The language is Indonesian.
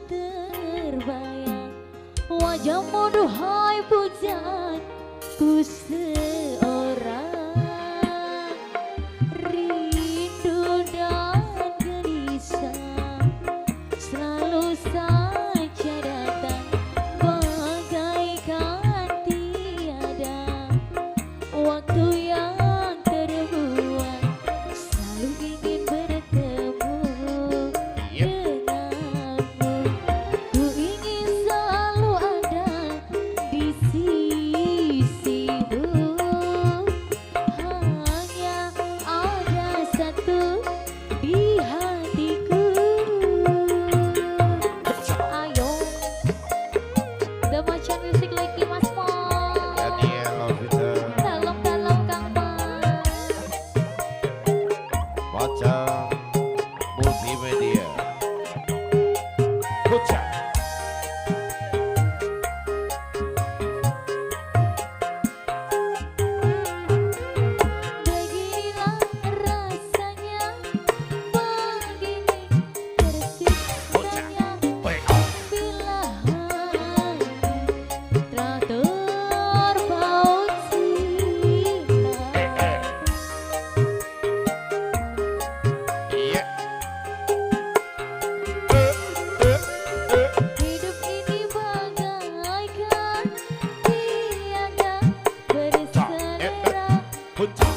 terbayang wajahmu duhai pujaanku seorang. Rindu dan gelisah selalu saja datang bagaikan tiada waktu yang terbuang. Selalu ingin bertemu denganmu. Ku ingin selalu ada di sisimu. Hanya ada satu di hatiku. Ayo, The Macan Music lagi Mas Mo. Daniel Lovita Dalam-dalam Kang Mas. Macan Multimedia Pucat. Beginilah rasanya begini tersiksanya bila hati telah terpaut cinta. Iya. Hidup ini bagaikan tiada berselera. Pucat.